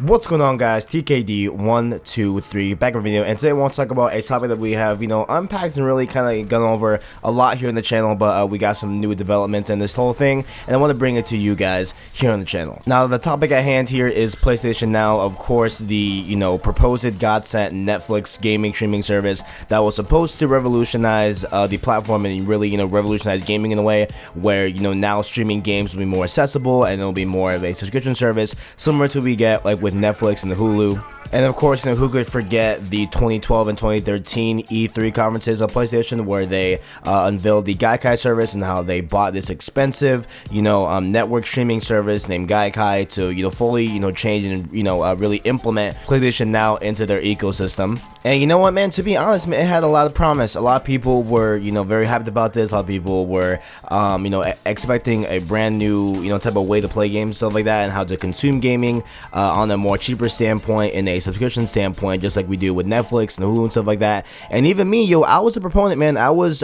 What's going on, guys? TKD123 back in a video, and today I want to talk about a topic that we have, unpacked and really kind of gone over a lot here in the channel, but we got some new developments in this whole thing, and I want to bring it to you guys here on the channel. Now, the topic at hand here is PlayStation Now, of course, the, proposed God-sent Netflix gaming streaming service that was supposed to revolutionize the platform and really, revolutionize gaming in a way where, now streaming games will be more accessible and it'll be more of a subscription service, similar to what we get, like, with Netflix and the Hulu. And of course, who could forget the 2012 and 2013 E3 conferences of PlayStation, where they unveiled the Gaikai service and how they bought this expensive, network streaming service named Gaikai to, fully, change and, really implement PlayStation Now into their ecosystem. And you know what, man, to be honest, man, it had a lot of promise. A lot of people were, very hyped about this. A lot of people were, expecting a brand new, type of way to play games, stuff like that, and how to consume gaming on a more cheaper standpoint, in a subscription standpoint, just like we do with Netflix and Hulu and stuff like that. And even me, I was a proponent, man. I was,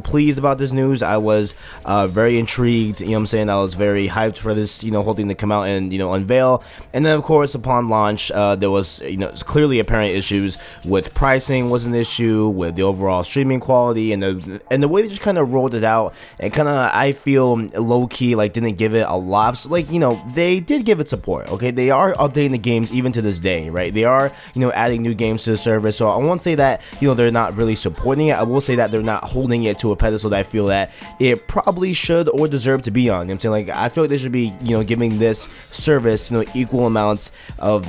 pleased about this news. I was very intrigued, I was very hyped for this, whole thing to come out and, unveil. And then, of course, upon launch, there was, clearly apparent issues with pricing was an issue, with the overall streaming quality, and the way they just kind of rolled it out, and kind of, I feel, low-key, like, didn't give it a lot. So, like, they did give it support, okay? They are updating the games even to this day, right? They are, adding new games to the service. So I won't say that, they're not really supporting it. I will say that they're not holding it to a pedestal that I feel that it probably should or deserve to be on. I'm saying, like, I feel like they should be, giving this service, equal amounts of,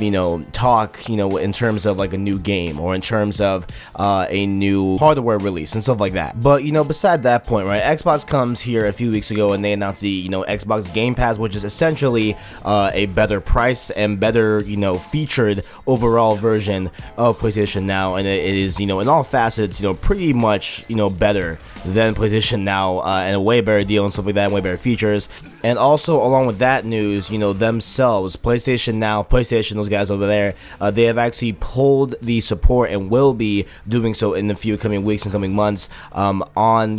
talk, in terms of, like, a new game, or in terms of a new hardware release and stuff like that. But, beside that point, right, Xbox comes here a few weeks ago and they announced the, Xbox Game Pass, which is essentially a better price and better, featured overall version of PlayStation Now, and it is, in all facets, pretty much, better than PlayStation Now, and a way better deal and stuff like that, and way better features. And also, along with that news, themselves, PlayStation Now, PlayStation, those guys over there, they have actually pulled the support and will be doing so in the few coming weeks and coming months on,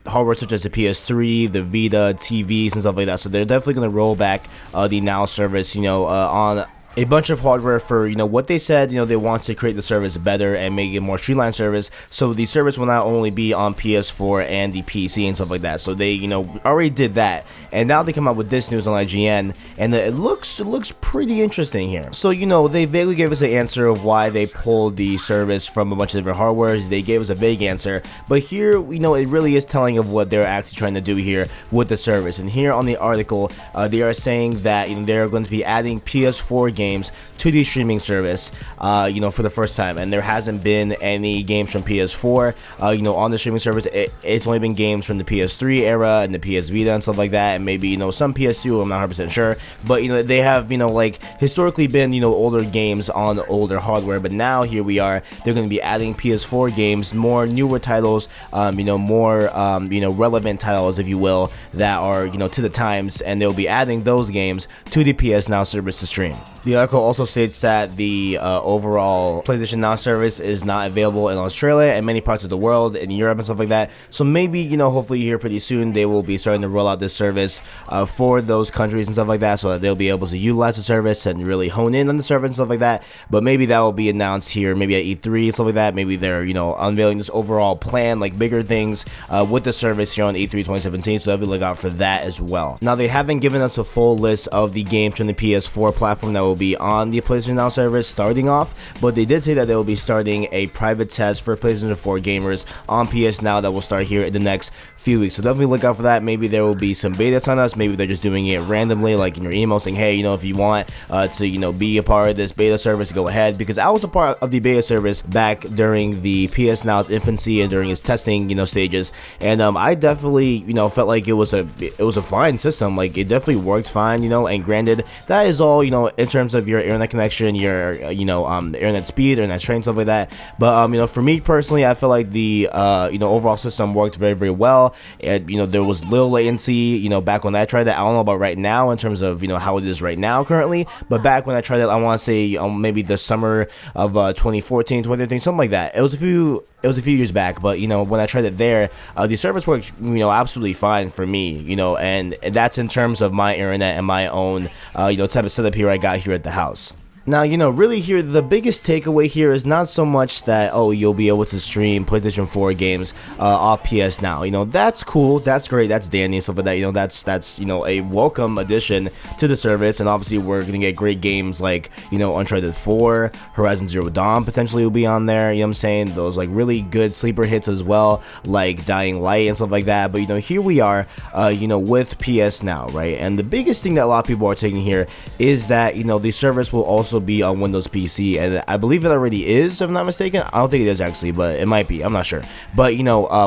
hardware such as the PS3, the Vita, TVs, and stuff like that. So they're definitely going to roll back the Now service, on a bunch of hardware for, what they said, they want to create the service better and make it more streamlined service. So the service will not only be on PS4 and the PC and stuff like that. So they, already did that. And now they come out with this news on IGN, and it looks pretty interesting here. So, they vaguely gave us an answer of why they pulled the service from a bunch of different hardwares. They gave us a vague answer, but here, it really is telling of what they're actually trying to do here with the service. And here on the article, they are saying that, they're going to be adding PS4 games to the streaming service, for the first time, and there hasn't been any games from PS4, on the streaming service. It's only been games from the PS3 era and the PS Vita and stuff like that, and maybe, some PS2, I'm not 100% sure, but, they have, like, historically been, older games on older hardware, but now here we are, they're going to be adding PS4 games, more newer titles, more, relevant titles, if you will, that are, to the times, and they'll be adding those games to the PS Now service to stream. The article also states that the overall PlayStation Now service is not available in Australia and many parts of the world, in Europe and stuff like that. So maybe, hopefully here pretty soon, they will be starting to roll out this service for those countries and stuff like that, so that they'll be able to utilize the service and really hone in on the service and stuff like that. But maybe that will be announced here, maybe at E3 and stuff like that. Maybe they're, unveiling this overall plan, like bigger things with the service here on E3 2017, so definitely look out for that as well. Now, they haven't given us a full list of the games from the PS4 platform that will be on the PlayStation Now service starting off, but they did say that they will be starting a private test for PlayStation 4 gamers on PS Now that will start here in the next few weeks. So definitely look out for that. Maybe there will be some beta signups. Maybe they're just doing it randomly, like in your email saying, hey, if you want to, be a part of this beta service, go ahead. Because I was a part of the beta service back during the PS Now's infancy and during its testing, stages. And I definitely, felt like it was a fine system. Like, it definitely worked fine, and granted, that is all, in terms of your internet connection, your, internet speed, internet strength, stuff like that. But, for me personally, I feel like the, overall system worked very, very well. And, there was little latency, back when I tried that. I don't know about right now in terms of, how it is right now currently. But back when I tried it, I want to say maybe the summer of 2014, 2013, something like that. It was a few it was a few years back, but when I tried it there, the service works absolutely fine for me, and that's in terms of my internet and my own type of setup here I got here at the house. Now, really here, the biggest takeaway here is not so much that, oh, you'll be able to stream PlayStation 4 games off PS Now. That's cool, that's great, that's dandy and stuff like that. That's a welcome addition to the service, and obviously we're going to get great games like, Uncharted 4, Horizon Zero Dawn potentially will be on there, what I'm saying? Those, like, really good sleeper hits as well, like Dying Light and stuff like that. But, here we are, with PS Now, right? And the biggest thing that a lot of people are taking here is that, the service will also be on Windows PC, and I believe it already is, if I'm not mistaken. I don't think it is actually, but it might be, I'm not sure. But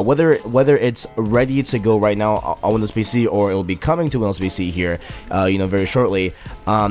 whether it's ready to go right now on Windows PC, or it'll be coming to Windows PC here very shortly,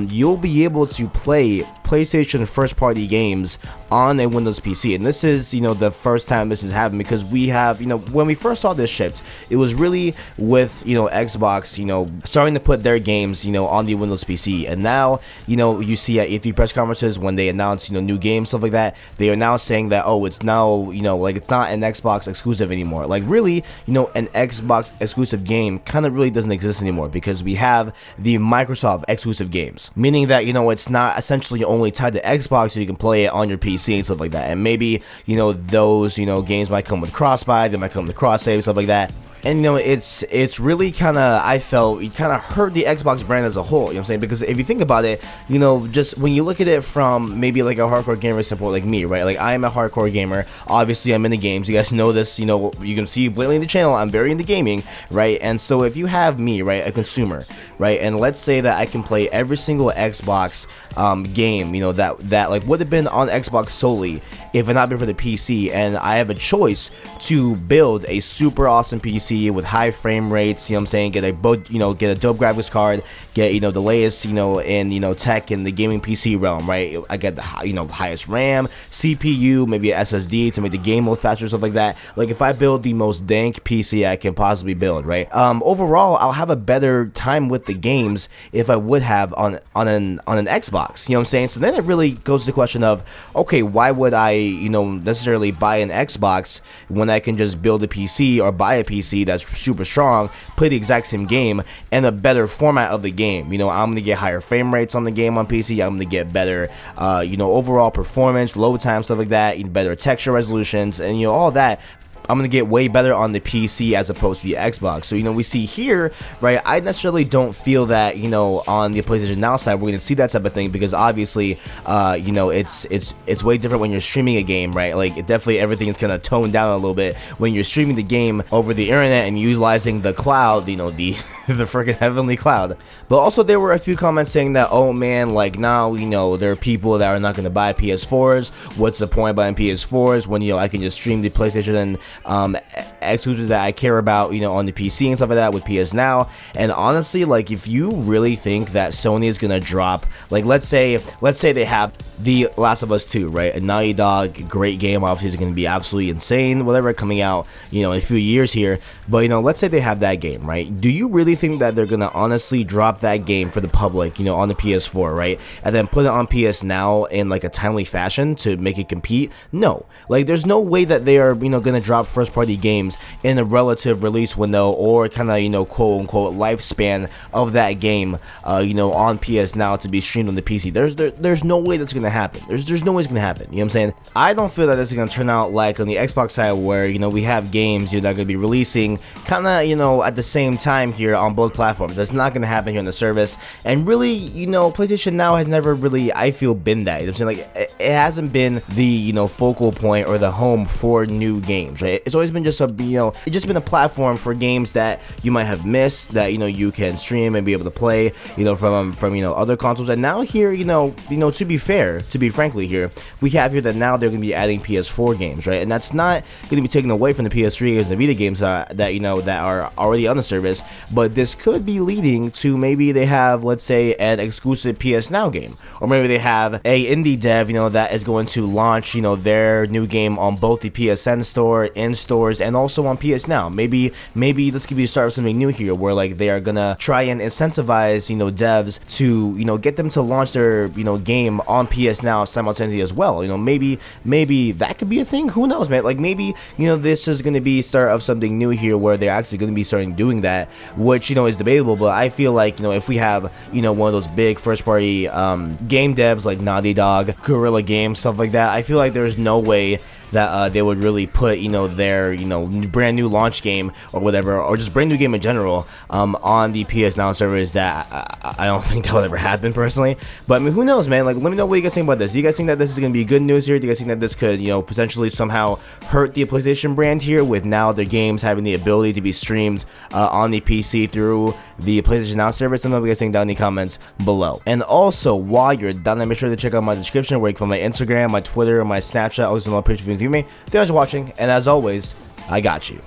you'll be able to play PlayStation first party games on a Windows PC. And this is the first time this has happened, because we have when we first saw this shipped, it was really with Xbox starting to put their games on the Windows PC. And now you see at E3 press conferences when they announce new games, stuff like that, they are now saying that, oh, it's now like it's not an Xbox exclusive anymore. Like, really, an Xbox exclusive game kind of really doesn't exist anymore, because we have the Microsoft exclusive games, meaning that it's not essentially only tied to Xbox, so you can play it on your PC and stuff like that. And maybe those games might come with cross-buy, they might come with cross-save, stuff like that. And it's really kind of, I felt, it kind of hurt the Xbox brand as a whole, what I'm saying? Because if you think about it, just when you look at it from maybe like a hardcore gamer standpoint like me, right? Like, I am a hardcore gamer, obviously I'm into games, you guys know this, you can see blatantly in the channel, I'm very into gaming, right? And so if you have me, right, a consumer, right, and let's say that I can play every single Xbox game, that like would have been on Xbox solely if it not been for the PC, and I have a choice to build a super awesome PC with high frame rates, what I'm saying, get a dope graphics card, get the latest in tech in the gaming PC realm, right? I get the highest RAM, CPU, maybe a SSD to make the game mode faster, stuff like that. Like, if I build the most dank PC I can possibly build, right? Overall, I'll have a better time with the games if I would have on an Xbox, what I'm saying? So then it really goes to the question of, okay, why would I necessarily buy an Xbox when I can just build a PC or buy a PC that's super strong, play the exact same game, and a better format of the game? I'm gonna get higher frame rates on the game on PC, I'm gonna get better overall performance, load time, stuff like that, better texture resolutions, and all that. I'm gonna get way better on the PC as opposed to the Xbox. So we see here, right, I necessarily don't feel that on the PlayStation Now side we're gonna see that type of thing, because obviously it's way different when you're streaming a game, right? Like, definitely everything is kind of toned down a little bit when you're streaming the game over the internet and utilizing the cloud, the the freaking heavenly cloud. But also there were a few comments saying that, oh man, like, now there are people that are not gonna buy PS4s. What's the point of buying PS4s when I can just stream the PlayStation and exclusives that I care about on the PC and stuff like that with PS Now? And honestly, like, if you really think that Sony is gonna drop, like, let's say they have The Last of Us 2, right? A Naughty Dog, great game, obviously it's gonna be absolutely insane, whatever, coming out in a few years here. But let's say they have that game, right? Do you really think that they're gonna honestly drop that game for the public on the PS4, right, and then put it on PS Now in like a timely fashion to make it compete? No. Like, there's no way that they are gonna drop first party games in a relative release window, or kind of quote unquote lifespan of that game on PS Now to be streamed on the PC. There's no way that's gonna happen. There's no way it's gonna happen, what I'm saying? I don't feel that this is gonna turn out like on the Xbox side, where we have games that are gonna be releasing kind of at the same time here on both platforms. That's not gonna happen here on the service. And really, PlayStation Now has never really, I feel, been that, I'm saying? Like, it hasn't been the focal point or the home for new games, right? It's always been just it's just been a platform for games that you might have missed, that you can stream and be able to play from other consoles. And now here, to be fair, to be frankly here, we have here that now they're going to be adding PS4 games, right? And that's not going to be taken away from the PS3 games and the Vita games that are already on the service, but but this could be leading to maybe they have, let's say, an exclusive PS Now game, or maybe they have a indie dev, that is going to launch, their new game on both the PSN store, in stores, and also on PS Now. Maybe this could be the start of something new here, where like they are gonna try and incentivize, devs to, get them to launch their, game on PS Now simultaneously as well. Maybe that could be a thing. Who knows, man? Like maybe, this is gonna be start of something new here, where they're actually gonna be starting doing that, which is debatable. But I feel like if we have one of those big first party game devs like Naughty Dog, Guerrilla Games, stuff like that, I feel like there's no way that they would really put their brand new launch game or whatever, or just brand new game in general on the PS Now servers. That I don't think that would ever happen personally. But I mean, who knows, man? Like, let me know what you guys think about this. Do you guys think that this is gonna be good news here? Do you guys think that this could potentially somehow hurt the PlayStation brand here, with now their games having the ability to be streamed on the PC through the PlayStation Now service? Let me know what you guys think down in the comments below. And also, while you're down there, make sure to check out my description where you can find my Instagram, my Twitter, my Snapchat, also my pictures. Thanks for watching, and as always, I got you.